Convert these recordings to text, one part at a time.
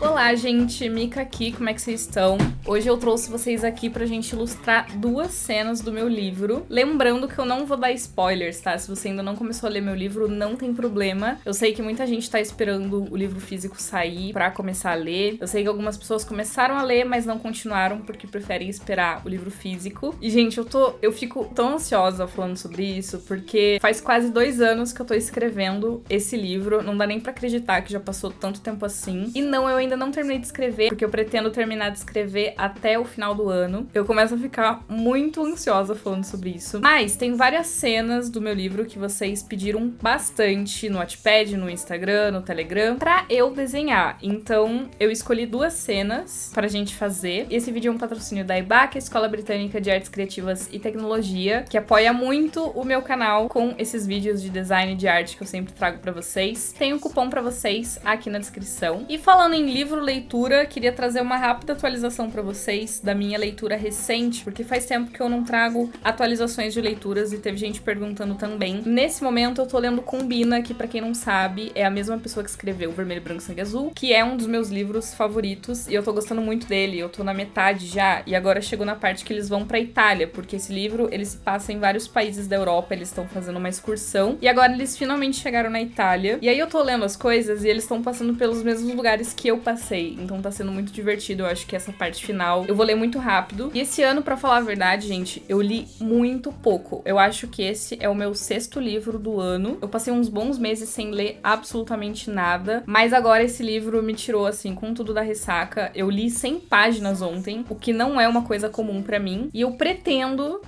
Olá, gente, Mika aqui, como é que vocês estão? Hoje eu trouxe vocês aqui pra gente ilustrar duas cenas do meu livro. Lembrando que eu não vou dar spoilers, tá? Se você ainda não começou a ler meu livro, não tem problema. Eu sei que muita gente tá esperando o livro físico sair pra começar a ler. Eu sei que algumas pessoas começaram a ler, mas não continuaram porque preferem esperar o livro físico. E, gente, eu fico tão ansiosa falando sobre isso, porque faz quase 2 anos que eu tô escrevendo esse livro. Não dá nem pra acreditar que já passou tanto tempo assim. E não, eu ainda não terminei de escrever, porque eu pretendo terminar de escrever até o final do ano. Eu começo a ficar muito ansiosa falando sobre isso. Mas tem várias cenas do meu livro que vocês pediram bastante no Wattpad, no Instagram, no Telegram, pra eu desenhar. Então, eu escolhi 2 cenas pra gente fazer. Esse vídeo é um patrocínio da EBAC, a Escola Britânica de Artes Criativas e Tecnologia, que apoia muito o meu canal com esses vídeos de design de arte que eu sempre trago pra vocês. Tem um cupom pra vocês aqui na descrição. E falando em livro, leitura, queria trazer uma rápida atualização pra vocês da minha leitura recente, porque faz tempo que eu não trago atualizações de leituras e teve gente perguntando também. Nesse momento eu tô lendo Combina, que pra quem não sabe é a mesma pessoa que escreveu Vermelho, Branco, Sangue Azul, que é um dos meus livros favoritos e eu tô gostando muito dele. Eu tô na metade já e agora chegou na parte que eles vão pra Itália, porque esse livro ele se passa em vários países da Europa, eles estão fazendo uma excursão e agora eles finalmente chegaram na Itália. E aí eu tô lendo as coisas e eles estão passando pelos mesmos lugares que eu passei, então tá sendo muito divertido. Eu acho que essa parte final eu vou ler muito rápido. E esse ano, pra falar a verdade, gente, eu li muito pouco. Eu acho que esse é o meu 6º livro do ano. Eu passei uns bons meses sem ler absolutamente nada, mas agora esse livro me tirou, assim, com tudo da ressaca. Eu li 100 páginas ontem, o que não é uma coisa comum pra mim, e eu pretendo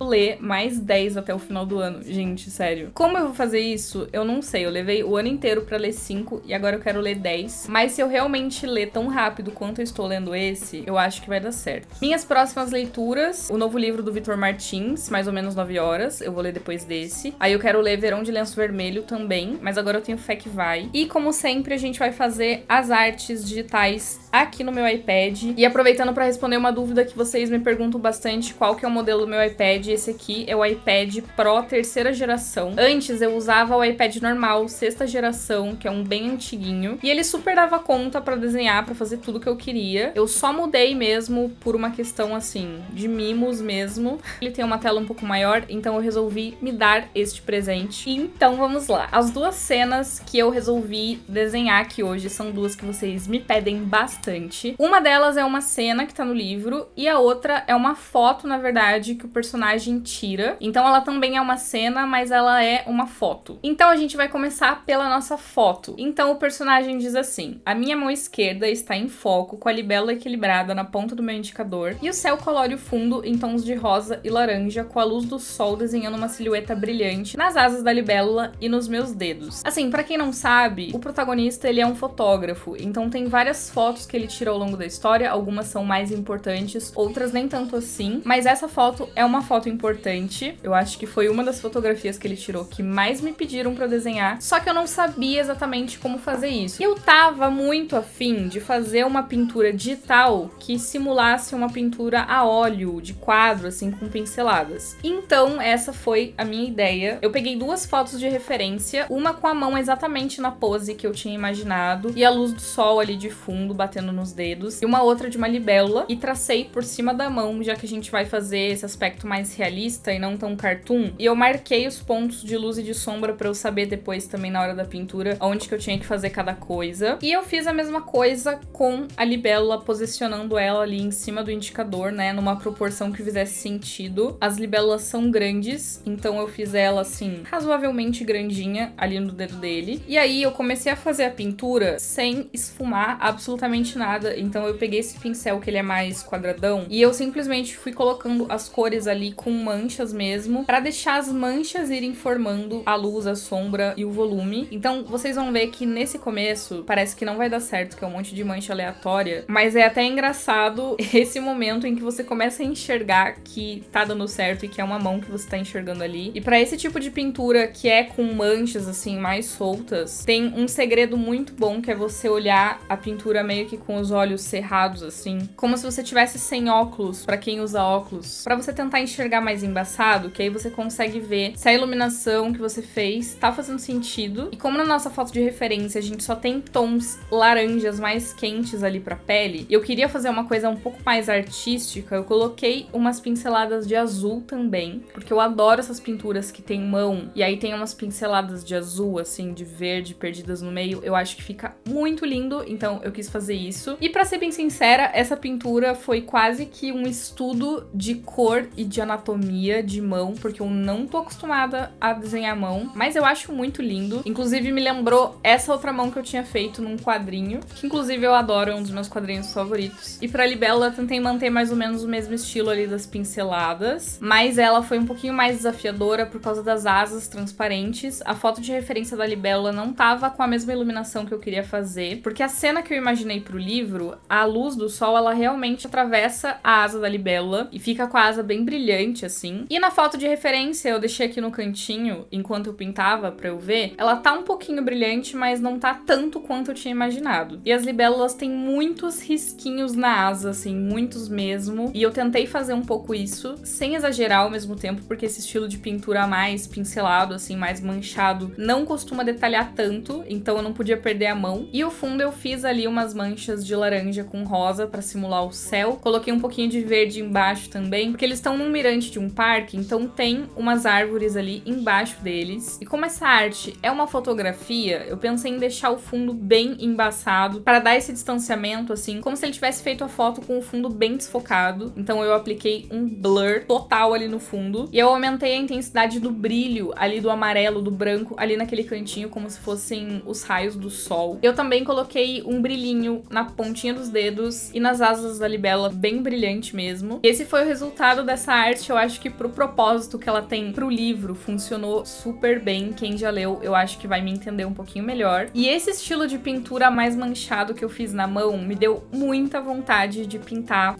ler mais 10 até o final do ano. Gente, sério. Como eu vou fazer isso? Eu não sei. Eu levei o ano inteiro pra ler 5 e agora eu quero ler 10. Mas se eu realmente ler tão rápido quanto eu estou lendo esse, eu acho que vai dar certo. Minhas próximas leituras, o novo livro do Vitor Martins, mais ou menos 9 horas. Eu vou ler depois desse. Aí eu quero ler Verão de Lenço Vermelho também, mas agora eu tenho fé que vai. E como sempre, a gente vai fazer as artes digitais aqui no meu iPad. E aproveitando pra responder uma dúvida que vocês me perguntam bastante, qual que é o modelo do meu iPad? Esse aqui é o iPad Pro 3ª geração. Antes eu usava o iPad normal, 6ª geração, que é um bem antiguinho. E ele super dava conta pra desenhar, pra fazer tudo que eu queria. Eu só mudei mesmo por uma questão, assim, de mimos mesmo. Ele tem uma tela um pouco maior, então eu resolvi me dar este presente. E então vamos lá. As 2 cenas que eu resolvi desenhar aqui hoje são 2 que vocês me pedem bastante. Uma delas é uma cena que tá no livro e a outra é uma foto, na verdade, que o personagem tira. Então ela também é uma cena, mas ela é uma foto. Então a gente vai começar pela nossa foto. Então o personagem diz assim: a minha mão esquerda está em foco, com a libélula equilibrada na ponta do meu indicador, e o céu colore o fundo em tons de rosa e laranja, com a luz do sol desenhando uma silhueta brilhante nas asas da libélula e nos meus dedos. Assim, pra quem não sabe, o protagonista ele é um fotógrafo, então tem várias fotos que ele tira ao longo da história, algumas são mais importantes, outras nem tanto assim, mas essa foto é uma foto importante. Eu acho que foi uma das fotografias que ele tirou que mais me pediram pra desenhar, só que eu não sabia exatamente como fazer isso. Eu tava muito afim de fazer uma pintura digital que simulasse uma pintura a óleo, de quadro, assim, com pinceladas. Então, essa foi a minha ideia. Eu peguei 2 fotos de referência, uma com a mão exatamente na pose que eu tinha imaginado, e a luz do sol ali de fundo, batendo nos dedos, e uma outra de uma libélula, e tracei por cima da mão, já que a gente vai fazer esse aspecto mais realista e não tão cartoon. E eu marquei os pontos de luz e de sombra pra eu saber depois também na hora da pintura onde que eu tinha que fazer cada coisa. E eu fiz a mesma coisa com a libélula, posicionando ela ali em cima do indicador, né, numa proporção que fizesse sentido. As libélulas são grandes, então eu fiz ela assim, razoavelmente grandinha ali no dedo dele. E aí eu comecei a fazer a pintura sem esfumar absolutamente nada. Então eu peguei esse pincel que ele é mais quadradão e eu simplesmente fui colocando as cores ali com manchas mesmo, pra deixar as manchas irem formando a luz, a sombra e o volume. Então vocês vão ver que nesse começo parece que não vai dar certo, que é um monte de mancha aleatória, mas é até engraçado esse momento em que você começa a enxergar que tá dando certo e que é uma mão que você tá enxergando ali. E pra esse tipo de pintura que é com manchas assim mais soltas, tem um segredo muito bom, que é você olhar a pintura meio que com os olhos cerrados assim, como se você tivesse sem óculos, pra quem usa óculos, pra você tentar enxergar pegar mais embaçado, que aí você consegue ver se a iluminação que você fez tá fazendo sentido. E como na nossa foto de referência a gente só tem tons laranjas mais quentes ali pra pele, e eu queria fazer uma coisa um pouco mais artística, eu coloquei umas pinceladas de azul também, porque eu adoro essas pinturas que tem mão, e aí tem umas pinceladas de azul, assim, de verde, perdidas no meio. Eu acho que fica muito lindo, então eu quis fazer isso. E pra ser bem sincera, essa pintura foi quase que um estudo de cor e de anatomia de mão, porque eu não tô acostumada a desenhar à mão, mas eu acho muito lindo. Inclusive me lembrou essa outra mão que eu tinha feito num quadrinho, que inclusive eu adoro, é um dos meus quadrinhos favoritos. E pra libélula eu tentei manter mais ou menos o mesmo estilo ali das pinceladas, mas ela foi um pouquinho mais desafiadora por causa das asas transparentes. A foto de referência da libélula não tava com a mesma iluminação que eu queria fazer, porque a cena que eu imaginei pro livro, a luz do sol, ela realmente atravessa a asa da libélula e fica com a asa bem brilhante, assim. E na foto de referência, eu deixei aqui no cantinho, enquanto eu pintava pra eu ver, ela tá um pouquinho brilhante, mas não tá tanto quanto eu tinha imaginado. E as libélulas têm muitos risquinhos na asa, assim, muitos mesmo. E eu tentei fazer um pouco isso, sem exagerar ao mesmo tempo, porque esse estilo de pintura mais pincelado, assim, mais manchado, não costuma detalhar tanto, então eu não podia perder a mão. E o fundo eu fiz ali umas manchas de laranja com rosa pra simular o céu. Coloquei um pouquinho de verde embaixo também, porque eles estão num mirante de um parque, então tem umas árvores ali embaixo deles. E como essa arte é uma fotografia, eu pensei em deixar o fundo bem embaçado para dar esse distanciamento, assim, como se ele tivesse feito a foto com o fundo bem desfocado. Então eu apliquei um blur total ali no fundo e eu aumentei a intensidade do brilho ali do amarelo, do branco, ali naquele cantinho, como se fossem os raios do sol. Eu também coloquei um brilhinho na pontinha dos dedos e nas asas da libélula, bem brilhante mesmo. Esse foi o resultado dessa arte. Eu acho que pro propósito que ela tem pro livro, funcionou super bem. Quem já leu, eu acho que vai me entender um pouquinho melhor. E esse estilo de pintura mais manchado que eu fiz na mão me deu muita vontade de pintar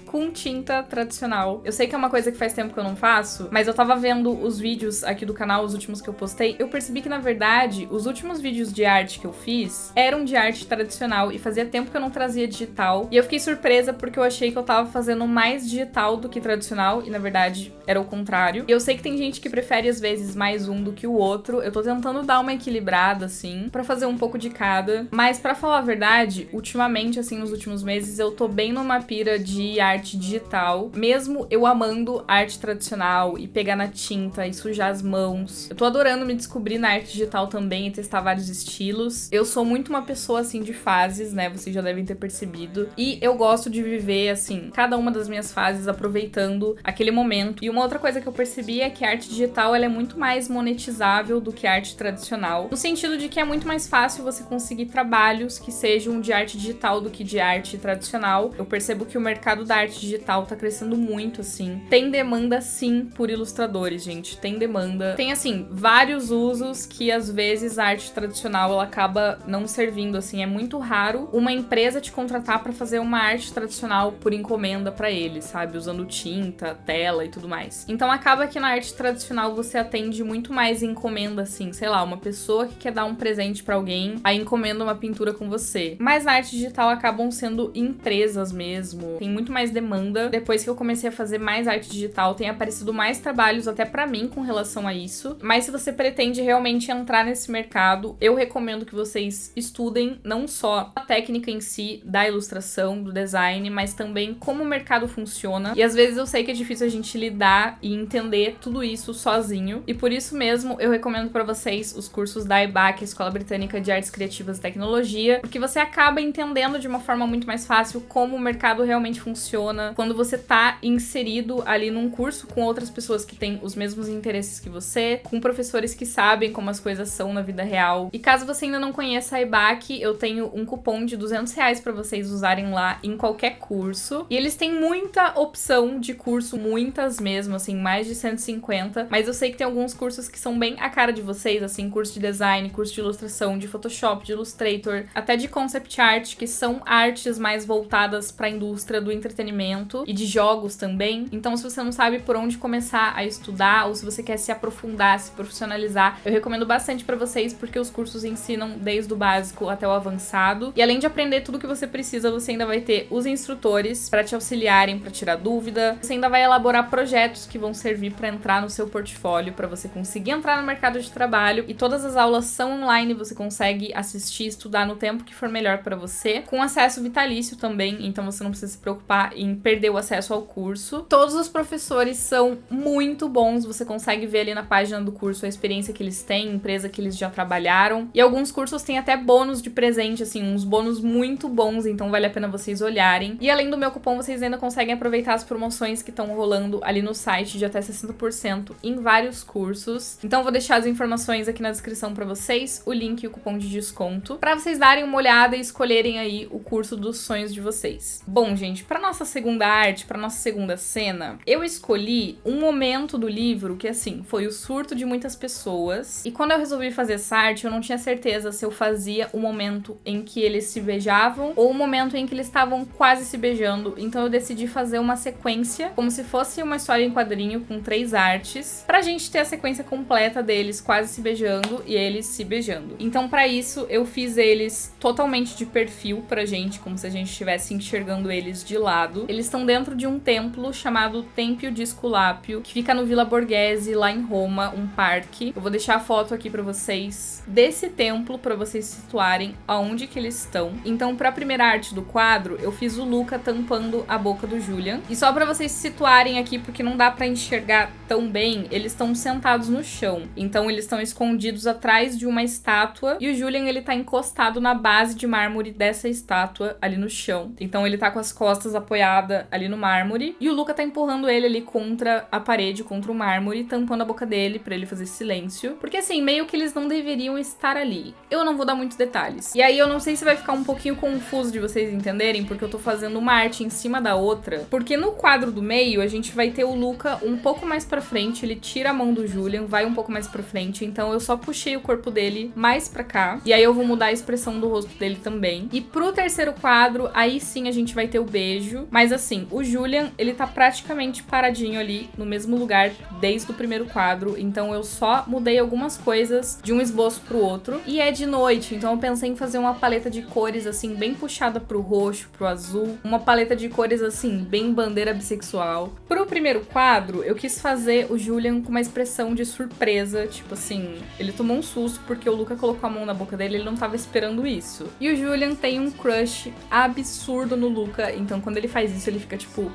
com tinta tradicional. Eu sei que é uma coisa que faz tempo que eu não faço, mas eu tava vendo os vídeos aqui do canal, os últimos que eu postei, eu percebi que, na verdade, os últimos vídeos de arte que eu fiz eram de arte tradicional e fazia tempo que eu não trazia digital. E eu fiquei surpresa porque eu achei que eu tava fazendo mais digital do que tradicional e, na verdade, era o contrário. E eu sei que tem gente que prefere, às vezes, mais um do que o outro. Eu tô tentando dar uma equilibrada, assim, pra fazer um pouco de cada. Mas, pra falar a verdade, ultimamente, assim, nos últimos meses, eu tô bem numa pira de arte digital, mesmo eu amando arte tradicional e pegar na tinta e sujar as mãos. Eu tô adorando me descobrir na arte digital também e testar vários estilos. Eu sou muito uma pessoa, assim, de fases, né? Vocês já devem ter percebido. E eu gosto de viver, assim, cada uma das minhas fases aproveitando aquele momento. E uma outra coisa que eu percebi é que a arte digital, ela é muito mais monetizável do que a arte tradicional, no sentido de que é muito mais fácil você conseguir trabalhos que sejam de arte digital do que de arte tradicional. Eu percebo que o mercado da arte digital tá crescendo muito, assim. Tem demanda, sim, por ilustradores, gente. Tem demanda. Tem, assim, vários usos que, às vezes, a arte tradicional, ela acaba não servindo, assim. É muito raro uma empresa te contratar pra fazer uma arte tradicional por encomenda pra eles, sabe? Usando tinta, tela e tudo mais. Então, acaba que na arte tradicional você atende muito mais encomenda, assim. Sei lá, uma pessoa que quer dar um presente pra alguém, aí encomenda uma pintura com você. Mas na arte digital acabam sendo empresas mesmo. Tem muito mais demanda. Depois que eu comecei a fazer mais arte digital, tem aparecido mais trabalhos até pra mim com relação a isso. Mas se você pretende realmente entrar nesse mercado, eu recomendo que vocês estudem não só a técnica em si da ilustração, do design, mas também como o mercado funciona. E às vezes eu sei que é difícil a gente lidar e entender tudo isso sozinho. E por isso mesmo eu recomendo pra vocês os cursos da EBAC, Escola Britânica de Artes Criativas e Tecnologia, porque você acaba entendendo de uma forma muito mais fácil como o mercado realmente funciona quando você tá inserido ali num curso com outras pessoas que têm os mesmos interesses que você, com professores que sabem como as coisas são na vida real. E caso você ainda não conheça a EBAC, eu tenho um cupom de R$200 pra vocês usarem lá em qualquer curso. E eles têm muita opção de curso, muitas mesmo, assim, mais de 150. Mas eu sei que tem alguns cursos que são bem a cara de vocês, assim, curso de design, curso de ilustração, de Photoshop, de Illustrator, até de Concept Art, que são artes mais voltadas pra indústria do entretenimento entretenimento e de jogos também. Então, se você não sabe por onde começar a estudar ou se você quer se aprofundar, se profissionalizar, eu recomendo bastante pra vocês porque os cursos ensinam desde o básico até o avançado. E além de aprender tudo que você precisa, você ainda vai ter os instrutores pra te auxiliarem, pra tirar dúvida. Você ainda vai elaborar projetos que vão servir pra entrar no seu portfólio, pra você conseguir entrar no mercado de trabalho. E todas as aulas são online, você consegue assistir e estudar no tempo que for melhor pra você, com acesso vitalício também, então você não precisa se preocupar em perder o acesso ao curso. Todos os professores são muito bons, você consegue ver ali na página do curso a experiência que eles têm, empresa que eles já trabalharam. E alguns cursos têm até bônus de presente, assim, uns bônus muito bons, então vale a pena vocês olharem. E além do meu cupom, vocês ainda conseguem aproveitar as promoções que estão rolando ali no site de até 60% em vários cursos. Então eu vou deixar as informações aqui na descrição pra vocês, o link e o cupom de desconto, pra vocês darem uma olhada e escolherem aí o curso dos sonhos de vocês. Bom, gente, pra nossa segunda arte, pra nossa segunda cena, eu escolhi um momento do livro que, assim, foi o surto de muitas pessoas. E quando eu resolvi fazer essa arte, eu não tinha certeza se eu fazia o momento em que eles se beijavam ou o momento em que eles estavam quase se beijando. Então eu decidi fazer uma sequência, como se fosse uma história em quadrinho com 3 artes, pra gente ter a sequência completa deles quase se beijando e eles se beijando. Então, pra isso, eu fiz eles totalmente de perfil pra gente, como se a gente estivesse enxergando eles de lado. Eles estão dentro de um templo chamado Tempio di Esculápio, que fica no Villa Borghese, lá em Roma, um parque. Eu vou deixar a foto aqui pra vocês desse templo, pra vocês se situarem aonde que eles estão. Então, pra primeira arte do quadro, eu fiz o Luca tampando a boca do Julian. E só pra vocês se situarem aqui, porque não dá pra enxergar tão bem, eles estão sentados no chão. Então, eles estão escondidos atrás de uma estátua e o Julian, ele tá encostado na base de mármore dessa estátua ali no chão. Então, ele tá com as costas apoiadas ali no mármore e o Luca tá empurrando ele ali contra a parede, contra o mármore, tampando a boca dele pra ele fazer silêncio. Porque, assim, meio que eles não deveriam estar ali. Eu não vou dar muitos detalhes. E aí, eu não sei se vai ficar um pouquinho confuso de vocês entenderem, porque eu tô fazendo uma arte em cima da outra. Porque no quadro do meio, a gente vai ter o Luca um pouco mais pra frente, ele tira a mão do Julian, vai um pouco mais pra frente, então eu só puxei o corpo dele mais pra cá. E aí eu vou mudar a expressão do rosto dele também. E pro terceiro quadro, aí sim a gente vai ter o beijo. Mas assim, o Julian, ele tá praticamente paradinho ali no mesmo lugar desde o primeiro quadro. Então eu só mudei algumas coisas de um esboço pro outro. E é de noite, então eu pensei em fazer uma paleta de cores assim, bem puxada pro roxo, pro azul. Uma paleta de cores assim, bem bandeira bissexual. Pro primeiro quadro, eu quis fazer o Julian com uma expressão de surpresa. Tipo assim, ele tomou um susto porque o Luca colocou a mão na boca dele, ele não tava esperando isso. E o Julian tem um crush absurdo no Luca, então quando ele faz isso, ele fica tipo...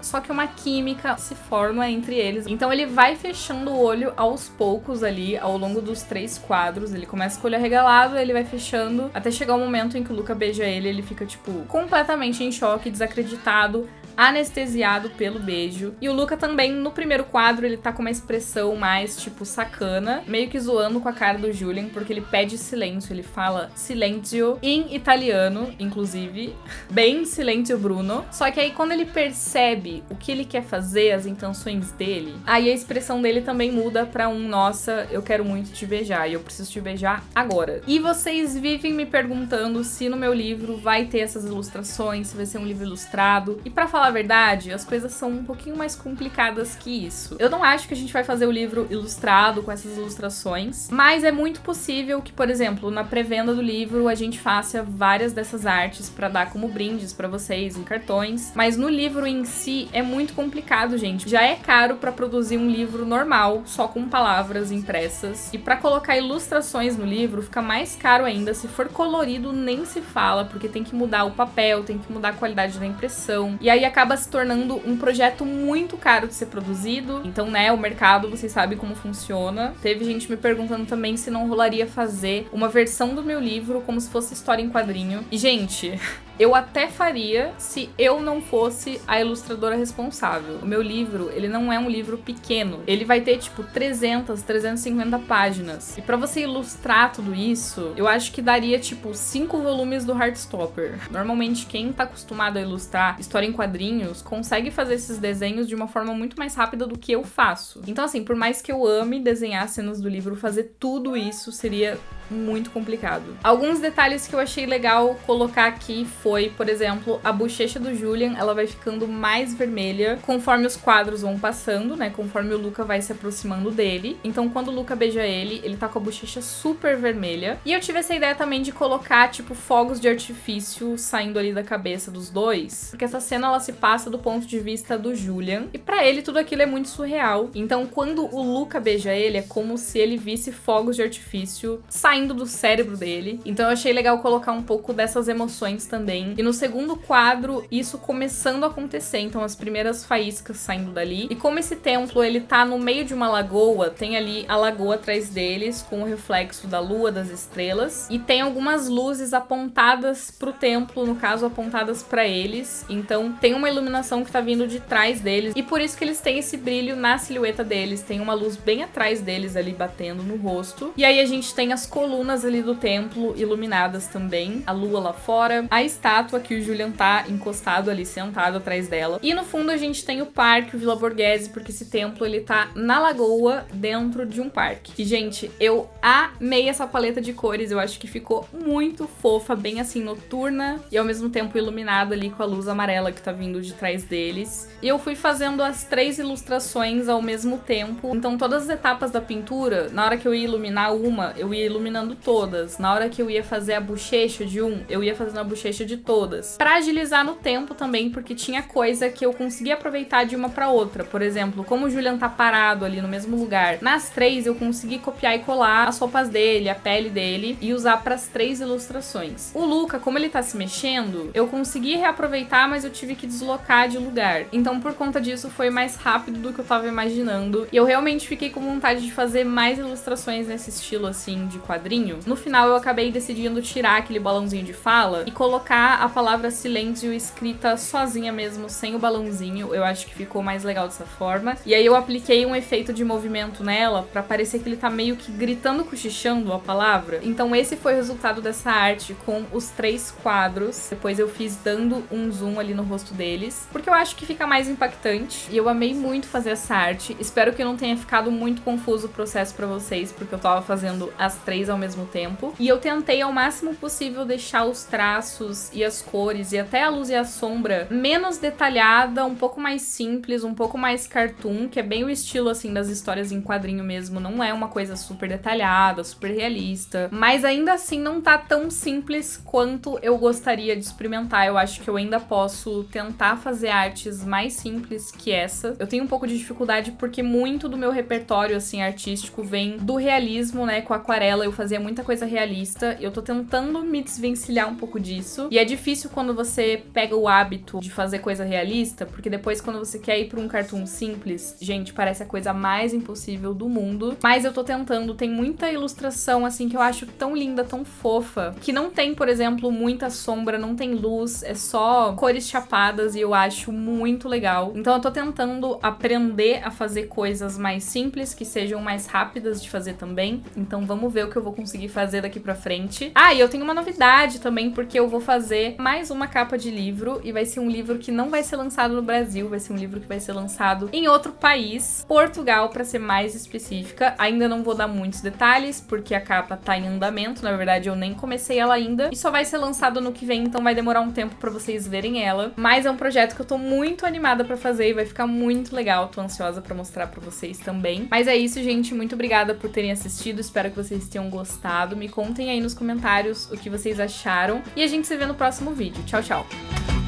Só que uma química se forma entre eles. Então ele vai fechando o olho aos poucos ali, ao longo dos 3 quadros. Ele começa com o olho arregalado, ele vai fechando, até chegar o momento em que o Luca beija ele, ele fica, tipo, completamente em choque, desacreditado, anestesiado pelo beijo. E o Luca também, no primeiro quadro, ele tá com uma expressão mais, tipo, sacana, meio que zoando com a cara do Julian, porque ele pede silêncio, ele fala silenzio em italiano, inclusive, bem silenzio Bruno. Só que aí, quando ele percebe o que ele quer fazer, as intenções dele, aí a expressão dele também muda pra um, nossa, eu quero muito te beijar, e eu preciso te beijar agora. E vocês vivem me perguntando se no meu livro vai ter essas ilustrações, se vai ser um livro ilustrado. E pra falar a verdade, as coisas são um pouquinho mais complicadas que isso. Eu não acho que a gente vai fazer o livro ilustrado com essas ilustrações, mas é muito possível que, por exemplo, na pré-venda do livro a gente faça várias dessas artes pra dar como brindes pra vocês em cartões, mas no livro em si é muito complicado, gente. Já é caro pra produzir um livro normal, só com palavras impressas, e pra colocar ilustrações no livro fica mais caro ainda. Se for colorido, nem se fala, porque tem que mudar o papel, tem que mudar a qualidade da impressão, e aí acaba se tornando um projeto muito caro de ser produzido. Então, né, o mercado, vocês sabem como funciona. Teve gente me perguntando também se não rolaria fazer uma versão do meu livro como se fosse história em quadrinho. E, gente... eu até faria se eu não fosse a ilustradora responsável. O meu livro, ele não é um livro pequeno. Ele vai ter, tipo, 300, 350 páginas. E pra você ilustrar tudo isso, eu acho que daria, tipo, 5 volumes do Heartstopper. Normalmente, quem tá acostumado a ilustrar história em quadrinhos, consegue fazer esses desenhos de uma forma muito mais rápida do que eu faço. Então, assim, por mais que eu ame desenhar cenas do livro, fazer tudo isso seria muito complicado. Alguns detalhes que eu achei legal colocar aqui foi, por exemplo, a bochecha do Julian, ela vai ficando mais vermelha conforme os quadros vão passando, né? Conforme o Luca vai se aproximando dele. Então, quando o Luca beija ele, ele tá com a bochecha super vermelha. E eu tive essa ideia também de colocar, tipo, fogos de artifício saindo ali da cabeça dos dois, porque essa cena, ela se passa do ponto de vista do Julian, e pra ele tudo aquilo é muito surreal. Então, quando o Luca beija ele, é como se ele visse fogos de artifício saindo do cérebro dele. Então, eu achei legal colocar um pouco dessas emoções também. E no segundo quadro, isso começando a acontecer, então as primeiras faíscas saindo dali. E como esse templo, ele tá no meio de uma lagoa, tem ali a lagoa atrás deles, com o reflexo da lua, das estrelas, e tem algumas luzes apontadas pro templo, no caso, apontadas pra eles. Então, tem uma iluminação que tá vindo de trás deles, e por isso que eles têm esse brilho na silhueta deles, tem uma luz bem atrás deles ali, batendo no rosto. E aí a gente tem as colunas ali do templo iluminadas também, a lua lá fora, a estátua que o Julian tá encostado ali, sentado atrás dela. E no fundo a gente tem o parque, o Villa Borghese, porque esse templo, ele tá na lagoa, dentro de um parque. E, gente, eu amei essa paleta de cores, eu acho que ficou muito fofa, bem assim, noturna, e ao mesmo tempo iluminada ali com a luz amarela que tá vindo de trás deles. E eu fui fazendo as 3 ilustrações ao mesmo tempo, então todas as etapas da pintura, na hora que eu ia iluminar uma, eu ia iluminando todas. Na hora que eu ia fazer a bochecha de um, eu ia fazendo a bochecha de todas. Pra agilizar no tempo também, porque tinha coisa que eu conseguia aproveitar de uma pra outra. Por exemplo, como o Julian tá parado ali no mesmo lugar, nas 3 eu consegui copiar e colar as roupas dele, a pele dele, e usar pras 3 ilustrações. O Luca, como ele tá se mexendo, eu consegui reaproveitar, mas eu tive que deslocar de lugar. Então, por conta disso, foi mais rápido do que eu tava imaginando. E eu realmente fiquei com vontade de fazer mais ilustrações nesse estilo, assim, de quadrinho. No final, eu acabei decidindo tirar aquele balãozinho de fala e colocar a palavra silêncio escrita sozinha mesmo, sem o balãozinho. Eu acho que ficou mais legal dessa forma. E aí eu apliquei um efeito de movimento nela pra parecer que ele tá meio que gritando, cochichando a palavra. Então esse foi o resultado dessa arte com os 3 quadros. Depois eu fiz dando um zoom ali no rosto deles, porque eu acho que fica mais impactante. E eu amei muito fazer essa arte. Espero que não tenha ficado muito confuso o processo pra vocês, porque eu tava fazendo as 3 ao mesmo tempo. E eu tentei ao máximo possível deixar os traços e as cores e até a luz e a sombra menos detalhada, um pouco mais simples, um pouco mais cartoon, que é bem o estilo, assim, das histórias em quadrinho mesmo. Não é uma coisa super detalhada, super realista, mas ainda assim não tá tão simples quanto eu gostaria de experimentar. Eu acho que eu ainda posso tentar fazer artes mais simples que essa. Eu tenho um pouco de dificuldade porque muito do meu repertório, assim, artístico vem do realismo, né, com aquarela. Eu fazia muita coisa realista, eu tô tentando me desvencilhar um pouco disso, e é difícil quando você pega o hábito de fazer coisa realista, porque depois quando você quer ir pra um cartoon simples, gente, parece a coisa mais impossível do mundo. Mas eu tô tentando, tem muita ilustração, assim, que eu acho tão linda, tão fofa, que não tem, por exemplo, muita sombra, não tem luz, é só cores chapadas, e eu acho muito legal. Então eu tô tentando aprender a fazer coisas mais simples, que sejam mais rápidas de fazer também. Então vamos ver o que eu vou conseguir fazer daqui pra frente. Ah, e eu tenho uma novidade também, porque eu vou fazer mais uma capa de livro, e vai ser um livro que não vai ser lançado no Brasil, vai ser um livro que vai ser lançado em outro país, Portugal, pra ser mais específica. Ainda não vou dar muitos detalhes, porque a capa tá em andamento, na verdade eu nem comecei ela ainda, e só vai ser lançado no que vem, então vai demorar um tempo pra vocês verem ela. Mas é um projeto que eu tô muito animada pra fazer e vai ficar muito legal, tô ansiosa pra mostrar pra vocês também. Mas é isso, gente, muito obrigada por terem assistido, espero que vocês tenham gostado. Me contem aí nos comentários o que vocês acharam, e a gente se vê no próximo vídeo. Tchau, tchau!